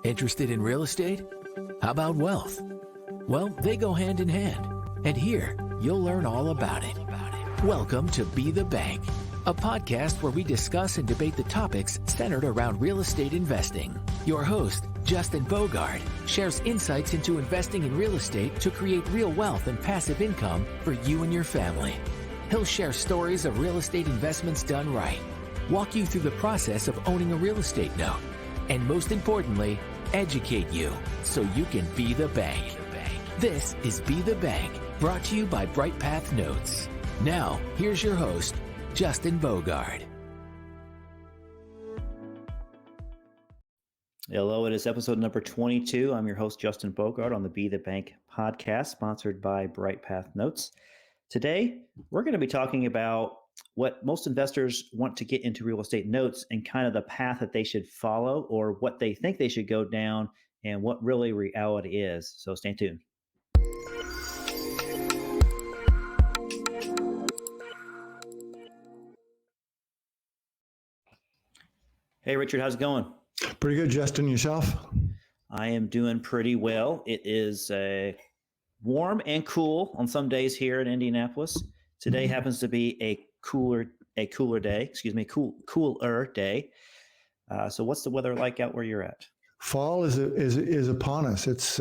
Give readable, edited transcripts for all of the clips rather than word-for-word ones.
Interested in real estate? How about wealth? Well, they go hand in hand. And here, you'll learn all about it. Welcome to Be the Bank, a podcast where we discuss and debate the topics centered around real estate investing. Your host, Justin Bogard, shares insights into investing in real estate to create real wealth and passive income for you and your family. He'll share stories of real estate investments done right, walk you through the process of owning a real estate note, and most importantly, educate you so you can be the bank. This is Be the Bank, brought to you by Bright Path Notes. Now, here's your host, Justin Bogard. Hello, it is episode number 22. I'm your host, Justin Bogard, on the Be the Bank podcast, sponsored by Bright Path Notes. Today, we're going to be talking about what most investors want to get into real estate notes and kind of the path that they should follow or what they think they should go down and what really reality is. So stay tuned. Hey, Richard, how's it going? Pretty good, Justin. Yourself? I am doing pretty well. It is warm and cool on some days here in Indianapolis. Today happens to be a cooler day. So what's the weather like out where you're at? Fall is upon us. It's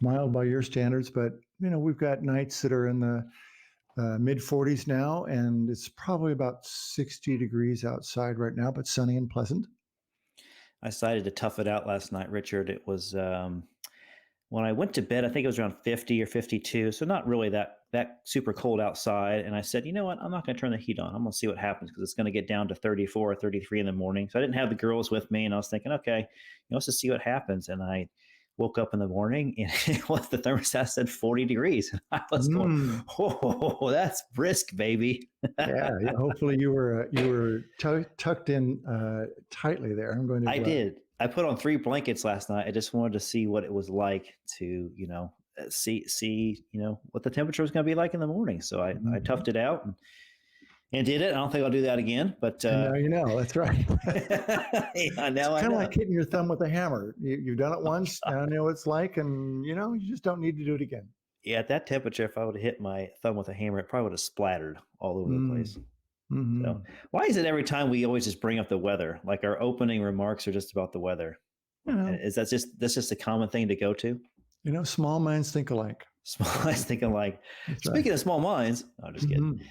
mild by your standards, but we've got nights that are in the mid 40s now, and it's probably about 60 degrees outside right now, but sunny and pleasant. I decided to tough it out last night, Richard. It was when I went to bed, I think it was around 50 or 52, so not really that super cold outside. And I said, you know what? I'm not going to turn the heat on. I'm going to see what happens because it's going to get down to 34 or 33 in the morning. So I didn't have the girls with me, and I was thinking, okay, let's just see what happens. And I woke up in the morning, and the thermostat said 40 degrees. And I was going, oh, that's brisk, baby. yeah. Hopefully you were tucked in tightly there. I did. I put on 3 blankets last night. I just wanted to see what it was like to, see what the temperature was going to be like in the morning. So I toughed it out and did it. I don't think I'll do that again, but now you know. That's right. Yeah, now it's kind of like hitting your thumb with a hammer. You've done it once. Now you know what it's like, and you just don't need to do it again. Yeah, at that temperature, if I would have hit my thumb with a hammer, it probably would have splattered all over the place. Mm-hmm. So why is it every time we always just bring up the weather? Like our opening remarks are just about the weather. Is that's just a common thing to go to? Small minds think alike. Small minds think alike. Speaking of small minds, I'm just kidding.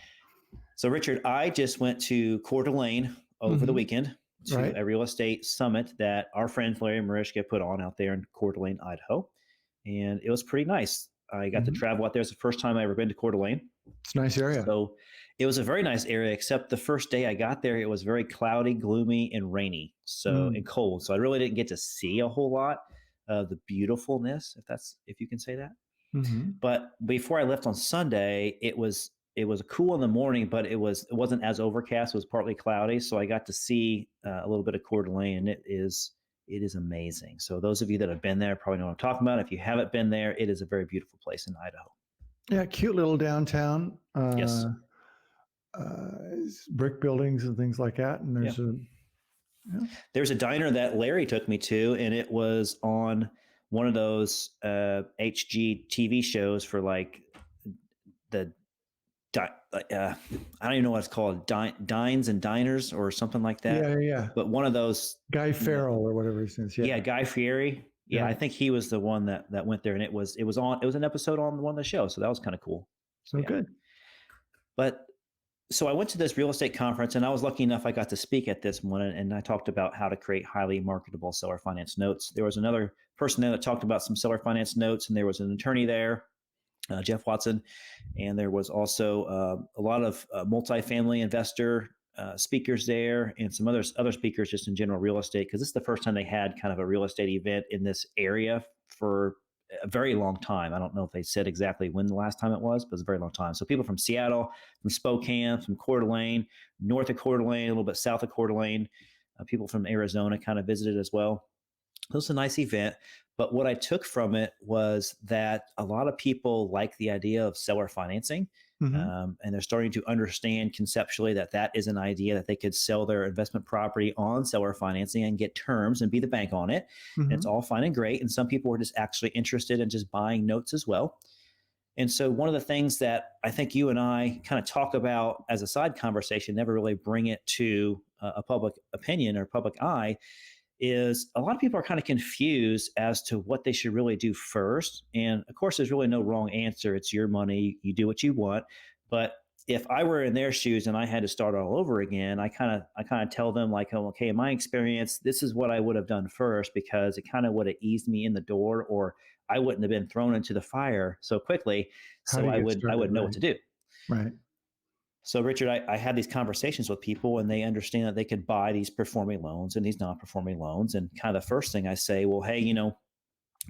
So Richard, I just went to Coeur d'Alene over the weekend to a real estate summit that our friend Larry Marishka put on out there in Coeur d'Alene, Idaho. And it was pretty nice. I got to travel out there. It's the first time I ever been to Coeur d'Alene. It's a nice area. So it was a very nice area, except the first day I got there, it was very cloudy, gloomy, and rainy, and cold. So I really didn't get to see a whole lot of the beautifulness, if you can say that. But before I left on Sunday, it was cool in the morning, but it wasn't as overcast. It was partly cloudy, so I got to see a little bit of Coeur d'Alene, and it is amazing. So those of you that have been there probably know what I'm talking about. If you haven't been there, it is a very beautiful place in Idaho. Yeah, cute little downtown. Yes. Brick buildings and things like that. And there's a diner that Larry took me to, and it was on one of those HG TV shows for like I don't even know what it's called, Dines and Diners or something like that. Yeah. But one of those Guy Farrell or whatever his name is. Yeah, Guy Fieri. Yeah, I think he was the one that went there, and it was an episode on one of the shows, so that was kind of cool. So good. But so I went to this real estate conference, and I was lucky enough I got to speak at this one, and I talked about how to create highly marketable seller finance notes. There was another person there that talked about some seller finance notes, and there was an attorney there, Jeff Watson, and there was also a lot of multifamily investor speakers there, and some other speakers just in general real estate, because this is the first time they had kind of a real estate event in this area for a very long time. I don't know if they said exactly when the last time it was, but it's a very long time. So people from Seattle, from Spokane, from Coeur d'Alene, north of Coeur d'Alene, a little bit south of Coeur d'Alene, people from Arizona kind of visited as well. It was a nice event. But what I took from it was that a lot of people like the idea of seller financing. Hmm. And they're starting to understand conceptually that that is an idea that they could sell their investment property on seller financing and get terms and be the bank on it. And it's Hmm. all fine and great. And some people are just actually interested in just buying notes as well. And so one of the things that I think you and I kind of talk about as a side conversation, never really bring it to a public opinion or public eye, is a lot of people are kind of confused as to what they should really do first. And of course, there's really no wrong answer. It's your money. You do what you want. But if I were in their shoes and I had to start all over again, I kind of tell them like, oh, okay, in my experience, this is what I would have done first because it kind of would have eased me in the door, or I wouldn't have been thrown into the fire so quickly. How So do you I get would I started? would know what Right. to do. Right. So, Richard, I had these conversations with people and they understand that they could buy these performing loans and these non performing loans. And kind of the first thing I say, well, hey,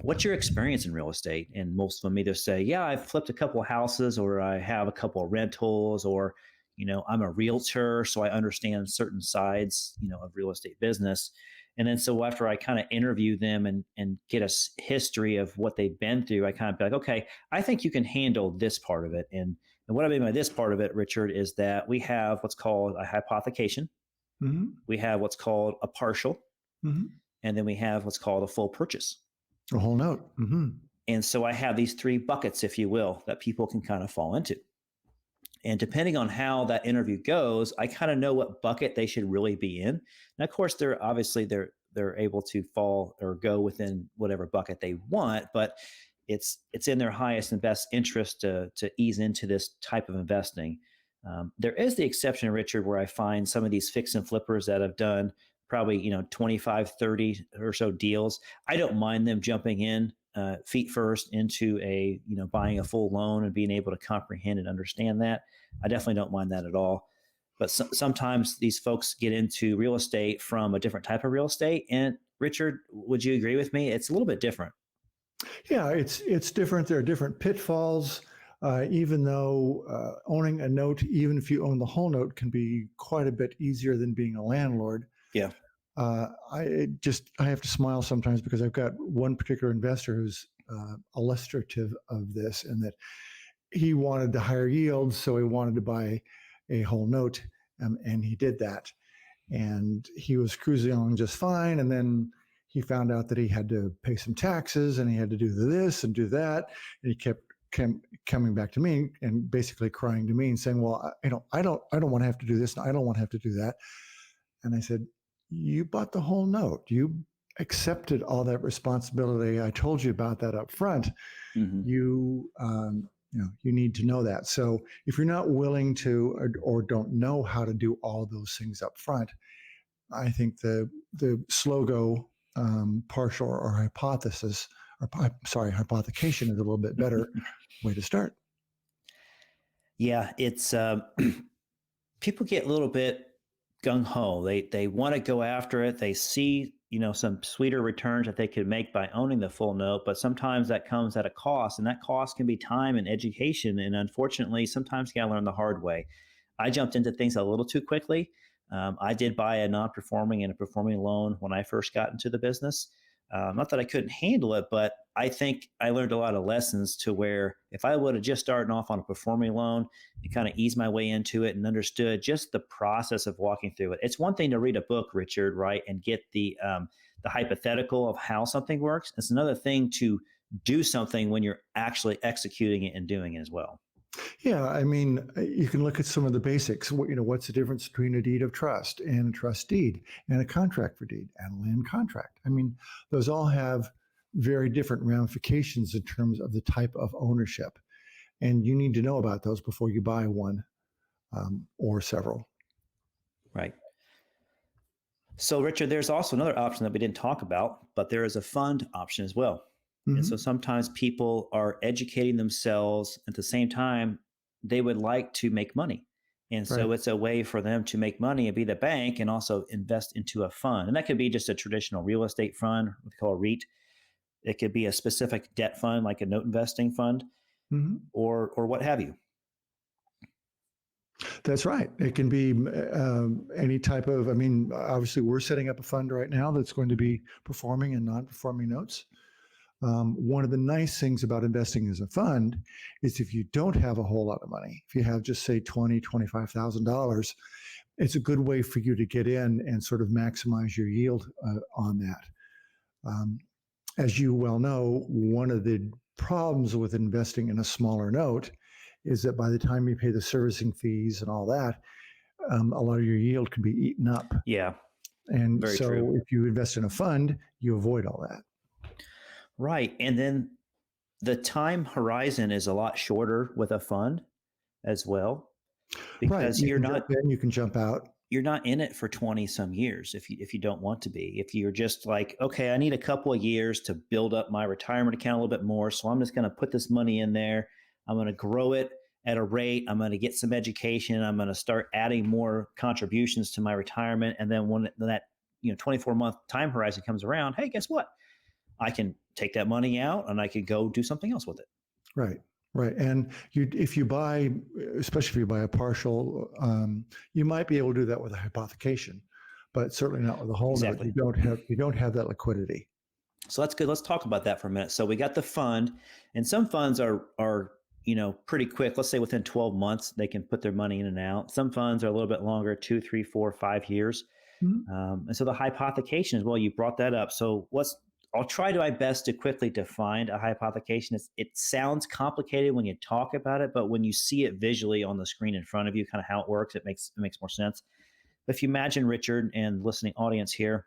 what's your experience in real estate? And most of them either say, yeah, I've flipped a couple of houses, or I have a couple of rentals, or, I'm a realtor, so I understand certain sides, of real estate business. And then so after I kind of interview them and get a history of what they've been through, I kind of be like, okay, I think you can handle this part of it. And what I mean by this part of it, Richard, is that we have what's called a hypothecation, Hmm. we have what's called a partial, Hmm. and then we have what's called a full purchase. A whole note. Hmm. And so I have these three buckets, if you will, that people can kind of fall into. And depending on how that interview goes, I kind of know what bucket they should really be in. And of course, they're able to fall or go within whatever bucket they want, but it's in their highest and best interest to ease into this type of investing. There is the exception, Richard, where I find some of these fix and flippers that have done probably 25, 30 or so deals. I don't mind them jumping in feet first into buying a full loan and being able to comprehend and understand that. I definitely don't mind that at all. But sometimes these folks get into real estate from a different type of real estate. And Richard, would you agree with me? It's a little bit different. Yeah, it's different. There are different pitfalls. Even though owning a note, even if you own the whole note, can be quite a bit easier than being a landlord. Yeah. I have to smile sometimes because I've got one particular investor who's illustrative of this, and that he wanted the higher yield, so he wanted to buy a whole note, and he did that, and he was cruising along just fine, and then he found out that he had to pay some taxes, and he had to do this and do that, and he kept coming back to me and basically crying to me and saying, "Well, I don't want to have to do this, and I don't want to have to do that." And I said, "You bought the whole note. You accepted all that responsibility. I told you about that up front. Mm-hmm. You need to know that. So if you're not willing to or don't know how to do all those things up front, I think the slow go partial or hypothesis, or hypothecation is a little bit better way to start." Yeah, it's people get a little bit gung ho. They want to go after it. They see some sweeter returns that they could make by owning the full note, but sometimes that comes at a cost, and that cost can be time and education. And unfortunately, sometimes you got to learn the hard way. I jumped into things a little too quickly. I did buy a non-performing and a performing loan when I first got into the business. Not that I couldn't handle it, but I think I learned a lot of lessons to where if I would have just started off on a performing loan and kind of eased my way into it and understood just the process of walking through it. It's one thing to read a book, Richard, right, and get the hypothetical of how something works. It's another thing to do something when you're actually executing it and doing it as well. Yeah, I mean, you can look at some of the basics. What's the difference between a deed of trust and a trust deed and a contract for deed and a land contract? I mean, those all have very different ramifications in terms of the type of ownership. And you need to know about those before you buy one or several. Right. So, Richard, there's also another option that we didn't talk about, but there is a fund option as well. Mm-hmm. And so sometimes people are educating themselves at the same time they would like to make money. And so it's a way for them to make money and be the bank and also invest into a fund. And that could be just a traditional real estate fund, what we call a REIT. It could be a specific debt fund, like a note investing fund, Mm-hmm. or what have you. That's right. It can be any type of, obviously we're setting up a fund right now that's going to be performing and non-performing notes. One of the nice things about investing as a fund is if you don't have a whole lot of money, if you have just say $20,000, $25,000, it's a good way for you to get in and sort of maximize your yield on that. As you well know, one of the problems with investing in a smaller note is that by the time you pay the servicing fees and all that, a lot of your yield can be eaten up. Yeah. And Very so true. if you invest in a fund, you avoid all that. Right. And then the time horizon is a lot shorter with a fund as well, because Right. you're not You can jump out. you're not in it for 20 some years if you don't want to be. If you're just like, okay, I need a couple of years to build up my retirement account a little bit more, so I'm just going to put this money in there. I'm going to grow it at a rate. I'm going to get some education. I'm going to start adding more contributions to my retirement, and then when that 24-month time horizon comes around, hey, guess what? I can take that money out and I could go do something else with it. Right. Right. And if you buy, especially if you buy a partial, you might be able to do that with a hypothecation, but certainly not with a whole note. Exactly. You don't have that liquidity. So that's good. Let's talk about that for a minute. So we got the fund, and some funds are pretty quick. Let's say within 12 months they can put their money in and out. Some funds are a little bit longer, 2, 3, 4, 5 years. And so the hypothecation as well, you brought that up. So I'll try to my best to quickly define a hypothecation. It sounds complicated when you talk about it, but when you see it visually on the screen in front of you, kind of how it works, it makes more sense. If you imagine, Richard, and listening audience here,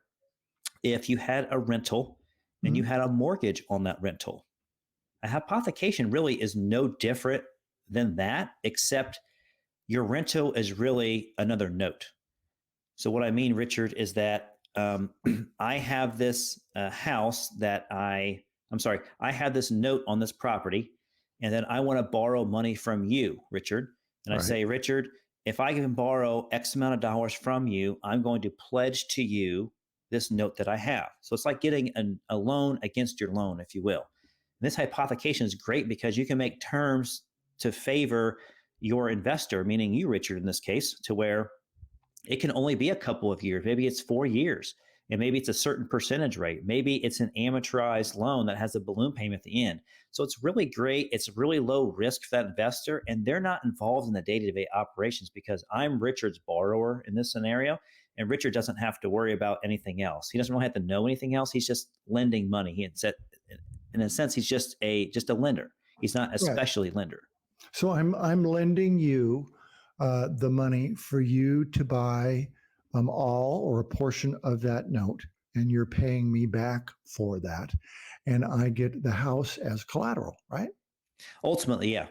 if you had a rental and you had a mortgage on that rental, a hypothecation really is no different than that, except your rental is really another note. So what I mean, Richard, is that I have this house that I have this note on this property, and then I want to borrow money from you, Richard. And I say, Richard, if I can borrow X amount of dollars from you, I'm going to pledge to you this note that I have. So it's like getting a loan against your loan, if you will. And this hypothecation is great because you can make terms to favor your investor, meaning you, Richard, in this case, to where it can only be a couple of years. Maybe it's 4 years, and maybe it's a certain percentage rate. Maybe it's an amortized loan that has a balloon payment at the end. So it's really great. It's really low risk for that investor, and they're not involved in the day-to-day operations because I'm Richard's borrower in this scenario, and Richard doesn't have to worry about anything else. He doesn't really have to know anything else. He's just lending money. In a sense, he's just a lender. He's not a specialty lender. So I'm lending you the money for you to buy all or a portion of that note, and you're paying me back for that, and I get the house as collateral, right? Ultimately, yeah.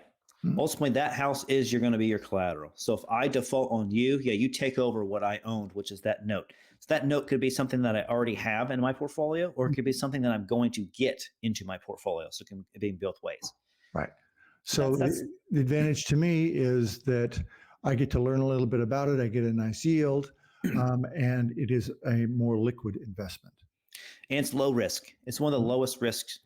Ultimately, that house is going to be your collateral. So if I default on you, you take over what I owned, which is that note. So that note could be something that I already have in my portfolio, or it could be something that I'm going to get into my portfolio. So it can be in both ways. Right. So the advantage to me is that I get to learn a little bit about it. I get a nice yield, and it is a more liquid investment. And it's low risk. It's one of the lowest risks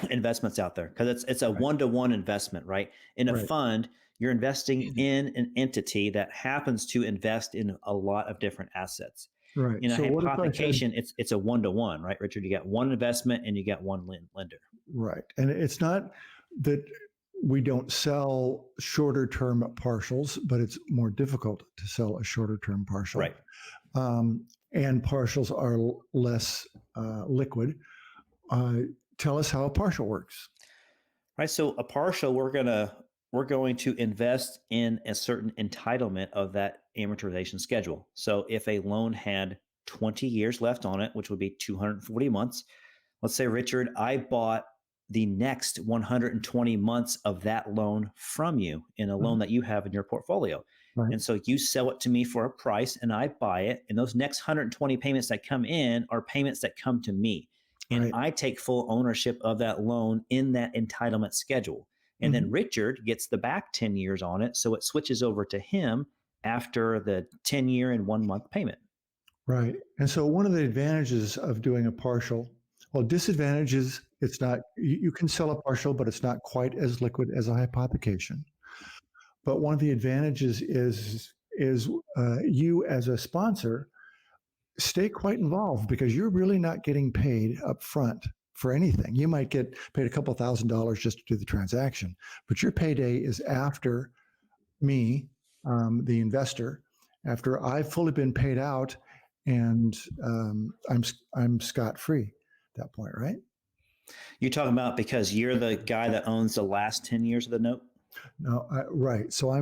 investments out there because it's a one-to-one investment, right? In a fund, you're investing in an entity that happens to invest in a lot of different assets. Right. In a hypothecation, it's a one-to-one, right, Richard? You got one investment and you got one lender. Right. And it's not that we don't sell shorter term partials, but it's more difficult to sell a shorter term partial. Right. And partials are less liquid. Tell us how a partial works. Right. So a partial, we're going to invest in a certain entitlement of that amortization schedule. So if a loan had 20 years left on it, which would be 240 months, let's say, Richard, I bought the next 120 months of that loan from you in a loan that you have in your portfolio. Right. And so you sell it to me for a price and I buy it. And those next 120 payments that come in are payments that come to me. And I take full ownership of that loan in that entitlement schedule. And then Richard gets the back 10 years on it. So it switches over to him after the 10-year and 1 month payment. Right. And so one of the advantages of doing a partial, disadvantages, it's not, you can sell a partial, but it's not quite as liquid as a hypothecation. But one of the advantages is you as a sponsor stay quite involved because you're really not getting paid up front for anything. You might get paid a couple $1,000s just to do the transaction, but your payday is after me, the investor, after I've fully been paid out, and I'm scot-free at that point, right? You're talking about because you're the guy that owns the last 10 years of the note? No, right. So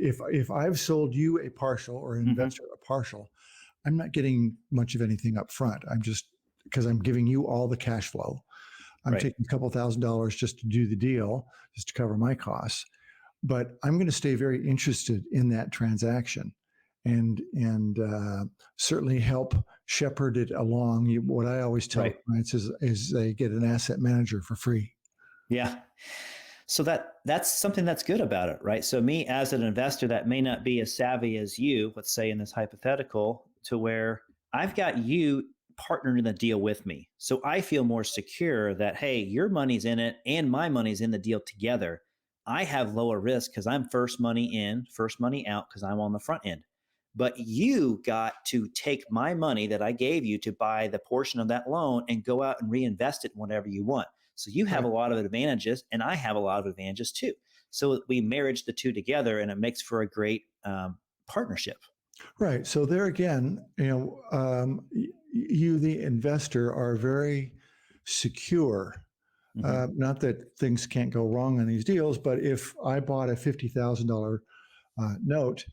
if I've sold you a partial or an investor a partial, I'm not getting much of anything up front. I'm just, because I'm giving you all the cash flow. I'm Right. taking a couple $1,000s just to do the deal, just to cover my costs. But I'm going to stay very interested in that transaction, and certainly help shepherd it along. What I always tell Right. clients is they get an asset manager for free. Yeah. So that's something that's good about it, right? So me as an investor that may not be as savvy as you, let's say in this hypothetical, to where I've got you partnered in the deal with me. So I feel more secure that, hey, your money's in it and my money's in the deal together. I have lower risk because I'm first money in, first money out, because I'm on the front end. But you got to take my money that I gave you to buy the portion of that loan and go out and reinvest it whenever you want. So you have a lot of advantages, and I have a lot of advantages too. So we marriage the two together, and it makes for a great partnership. Right. So there again, you, the investor, are very secure. Not that things can't go wrong on these deals, but if I bought a $50,000 note,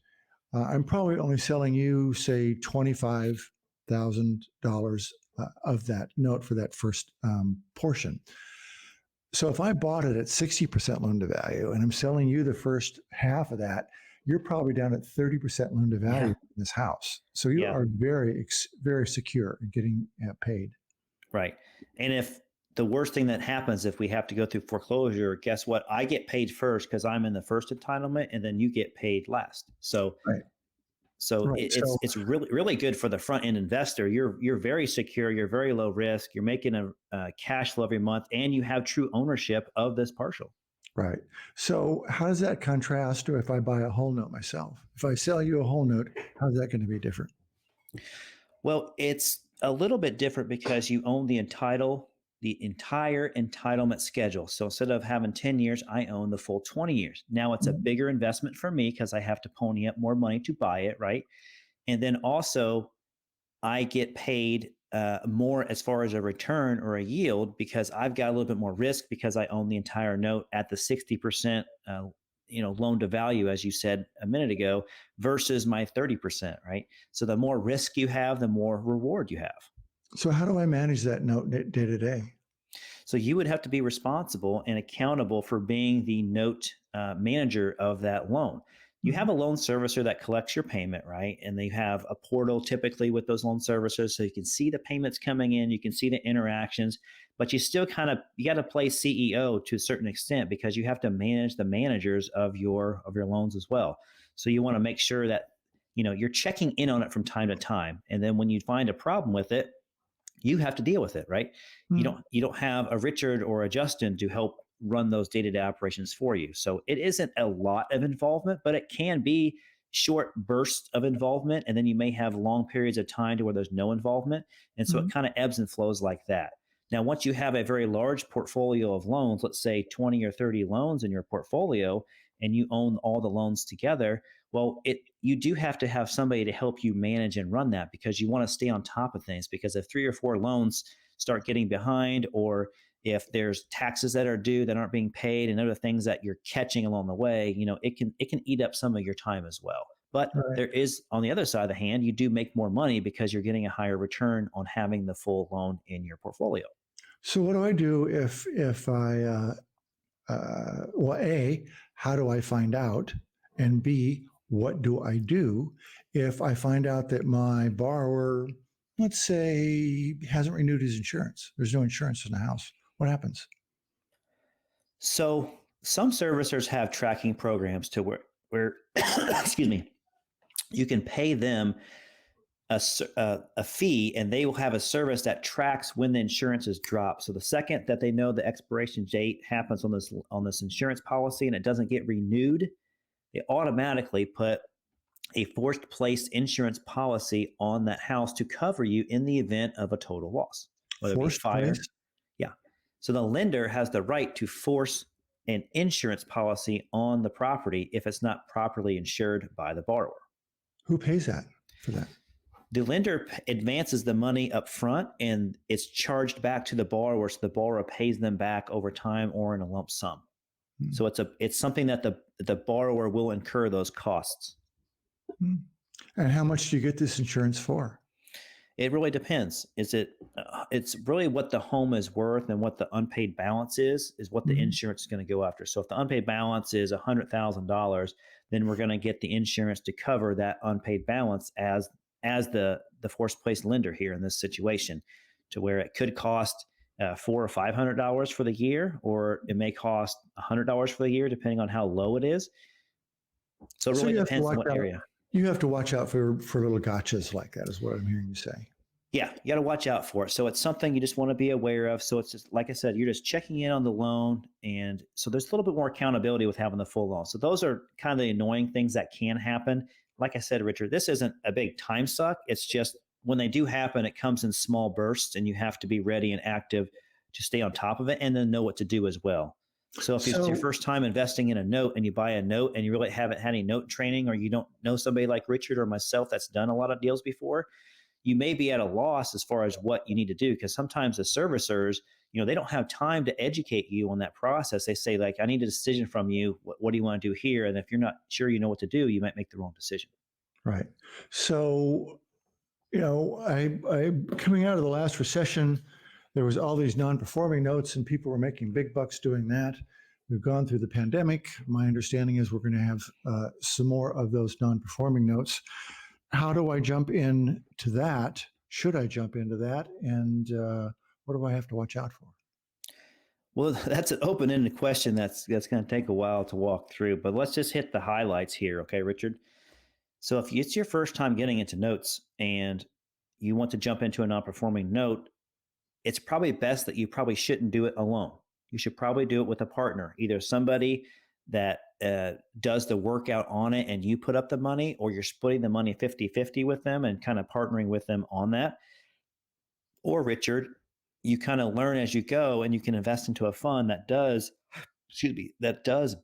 I'm probably only selling you, say, $25,000 of that note for that first portion. So if I bought it at 60% loan to value and I'm selling you the first half of that, you're probably down at 30% loan to value in this house. So you are very, very secure in getting paid. Right. And if the worst thing that happens, if we have to go through foreclosure, guess what? I get paid first because I'm in the first entitlement, and then you get paid last. So, it's really, really good for the front end investor. You're very secure. You're very low risk. You're making a cash flow every month, and you have true ownership of this partial. Right. So how does that contrast to if I buy a whole note myself? If I sell you a whole note, how's that going to be different? Well, it's a little bit different because you own the entire entitlement schedule. So instead of having 10 years, I own the full 20 years. Now it's a bigger investment for me because I have to pony up more money to buy it, right? And then also I get paid more as far as a return or a yield because I've got a little bit more risk because I own the entire note at the 60% loan to value, as you said a minute ago, versus my 30%, right? So the more risk you have, the more reward you have. So how do I manage that note day to day? So you would have to be responsible and accountable for being the note manager of that loan. You have a loan servicer that collects your payment, right? And they have a portal typically with those loan servicers, so you can see the payments coming in, you can see the interactions, but you still you got to play CEO to a certain extent because you have to manage the managers of your loans as well. So you want to make sure that you're checking in on it from time to time, and then when you find a problem with it, you have to deal with it, right? You don't have a Richard or a Justin to help run those day-to-day operations for you. So it isn't a lot of involvement, but it can be short bursts of involvement. And then you may have long periods of time to where there's no involvement. And so it kind of ebbs and flows like that. Now, once you have a very large portfolio of loans, let's say 20 or 30 loans in your portfolio, and you own all the loans together, well, you do have to have somebody to help you manage and run that because you want to stay on top of things. Because if 3 or 4 loans start getting behind, or if there's taxes that are due that aren't being paid and other things that you're catching along the way, it can eat up some of your time as well. But there is, on the other side of the hand, you do make more money because you're getting a higher return on having the full loan in your portfolio. So what do I do if I, well, A, how do I find out? And B, what do I do if I find out that my borrower, let's say, hasn't renewed his insurance? There's no insurance in the house. What happens? So some servicers have tracking programs to where excuse me, you can pay them a fee, and they will have a service that tracks when the insurance is dropped. So the second that they know the expiration date happens on this insurance policy and it doesn't get renewed, they automatically put a forced placed insurance policy on that house to cover you in the event of a total loss, whether it be fire. So the lender has the right to force an insurance policy on the property if it's not properly insured by the borrower. Who pays that for that? The lender advances the money up front and it's charged back to the borrower, so the borrower pays them back over time or in a lump sum. So it's something that the borrower will incur those costs. And how much do you get this insurance for? It really depends. It's really what the home is worth, and what the unpaid balance is what the insurance is going to go after. So if the unpaid balance is $100,000, then we're going to get the insurance to cover that unpaid balance as the forced place lender here in this situation, to where it could cost $400 or $500 for the year, or it may cost $100 for the year, depending on how low it is. So it really depends on what area. You have to watch out for little gotchas like that, is what I'm hearing you say. Yeah, you got to watch out for it. So it's something you just want to be aware of. So it's just, like I said, you're just checking in on the loan. And so there's a little bit more accountability with having the full loan. So those are kind of the annoying things that can happen. Like I said, Richard, this isn't a big time suck. It's just when they do happen, it comes in small bursts, and you have to be ready and active to stay on top of it, and then know what to do as well. So if it's your first time investing in a note and you buy a note and you really haven't had any note training, or you don't know somebody like Richard or myself that's done a lot of deals before, you may be at a loss as far as what you need to do, because sometimes the servicers, they don't have time to educate you on that process. They say, like, I need a decision from you. What do you want to do here? And if you're not sure you know what to do, you might make the wrong decision. Right. So, I coming out of the last recession, there was all these non-performing notes and people were making big bucks doing that. We've gone through the pandemic. My understanding is we're going to have some more of those non-performing notes. How do I jump into that? Should I jump into that? And what do I have to watch out for? Well, that's an open-ended question that's going to take a while to walk through, but let's just hit the highlights here. Okay, Richard? So if it's your first time getting into notes and you want to jump into a non-performing note, it's probably best that you probably shouldn't do it alone. You should probably do it with a partner, either somebody that does the workout on it and you put up the money, or you're splitting the money 50-50 with them and kind of partnering with them on that. Or Richard, you kind of learn as you go, and you can invest into a fund that does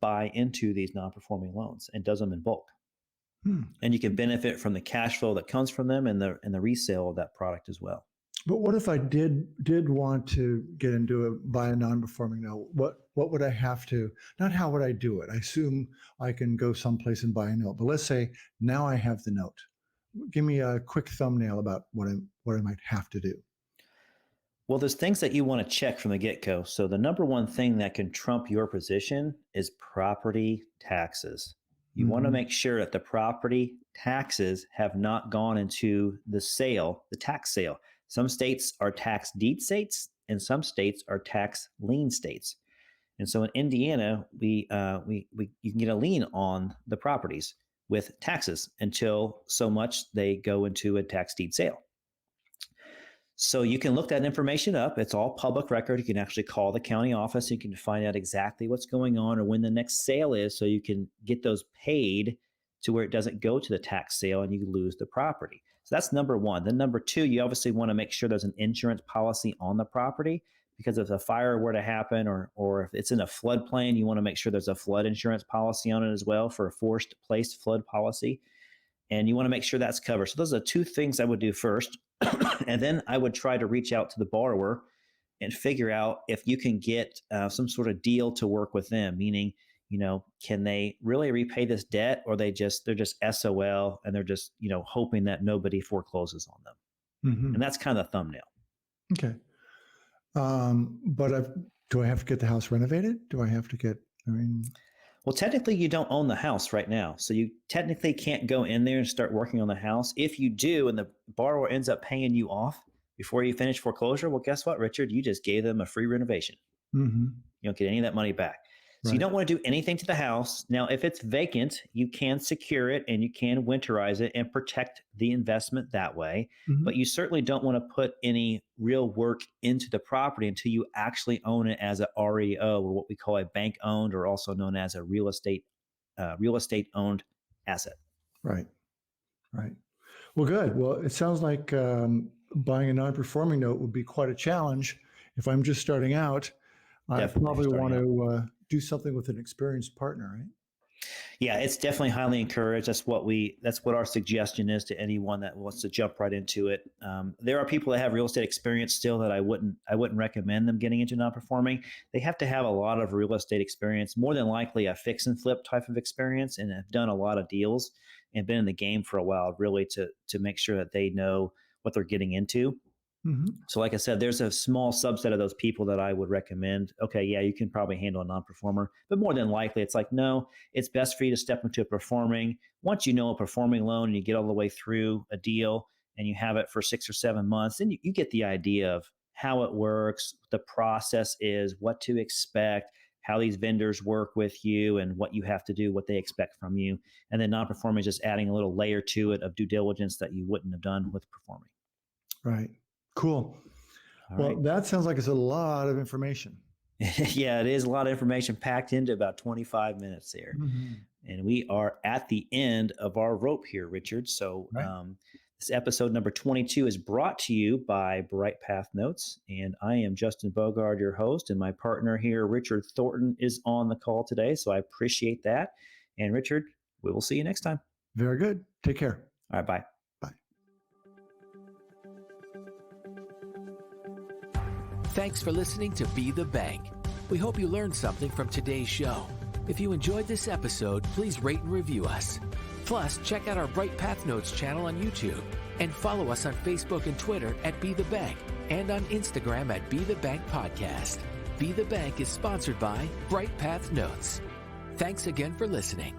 buy into these non-performing loans and does them in bulk. And you can benefit from the cash flow that comes from them and the resale of that product as well. But what if I did want to get into buy a non-performing note? What would I have to? Not how would I do it? I assume I can go someplace and buy a note. But let's say now I have the note. Give me a quick thumbnail about what I might have to do. Well, there's things that you want to check from the get-go. So the number one thing that can trump your position is property taxes. You want to make sure that the property taxes have not gone into the tax sale. Some states are tax deed states, and some states are tax lien states. And so in Indiana, you can get a lien on the properties with taxes until so much they go into a tax deed sale. So you can look that information up. It's all public record. You can actually call the county office. You can find out exactly what's going on or when the next sale is, so you can get those paid to where it doesn't go to the tax sale and you lose the property. So that's number one. Then number two, you obviously want to make sure there's an insurance policy on the property, because if a fire were to happen or if it's in a floodplain, you want to make sure there's a flood insurance policy on it as well, for a forced place flood policy. And you want to make sure that's covered. So those are two things I would do first. And then I would try to reach out to the borrower and figure out if you can get some sort of deal to work with them, meaning, can they really repay this debt, or they're just SOL and they're just, hoping that nobody forecloses on them. Mm-hmm. And that's kind of the thumbnail. Okay. But do I have to get the house renovated? Do I have to Well, technically you don't own the house right now. So you technically can't go in there and start working on the house. If you do, and the borrower ends up paying you off before you finish foreclosure, well, guess what, Richard? You just gave them a free renovation. Mm-hmm. You don't get any of that money back. So right. You don't want to do anything to the house. Now, if it's vacant, you can secure it and you can winterize it and protect the investment that way. Mm-hmm. But you certainly don't want to put any real work into the property until you actually own it as a REO, or what we call a bank owned, or also known as a real estate owned asset. Right. Right. Well, good. Well, it sounds like buying a non-performing note would be quite a challenge if I'm just starting out. I probably want to do something with an experienced partner, right? Yeah, it's definitely highly encouraged. That's what our suggestion is to anyone that wants to jump right into it. There are people that have real estate experience still that I wouldn't recommend them getting into non-performing. They have to have a lot of real estate experience, more than likely a fix and flip type of experience, and have done a lot of deals and been in the game for a while, really to make sure that they know what they're getting into. Mm-hmm. So like I said, there's a small subset of those people that I would recommend. Okay, yeah, you can probably handle a non-performer, but more than likely it's like, no, it's best for you to step into a performing. Once you know a performing loan and you get all the way through a deal and you have it for 6 or 7 months, then you get the idea of how it works, the process is, what to expect, how these vendors work with you and what you have to do, what they expect from you. And then non-performing is just adding a little layer to it of due diligence that you wouldn't have done with performing. Right. Cool. All Well, right. that sounds like it's a lot of information. Yeah, it is a lot of information packed into about 25 minutes here. Mm-hmm. And we are at the end of our rope here, Richard. So Right. this episode number 22 is brought to you by Bright Path Notes. And I am Justin Bogard, your host, and my partner here, Richard Thornton, is on the call today. So I appreciate that. And Richard, we will see you next time. Very good. Take care. All right, bye. Thanks for listening to Be the Bank. We hope you learned something from today's show. If you enjoyed this episode, please rate and review us. Plus, check out our Bright Path Notes channel on YouTube and follow us on Facebook and Twitter at Be the Bank and on Instagram at Be the Bank Podcast. Be the Bank is sponsored by Bright Path Notes. Thanks again for listening.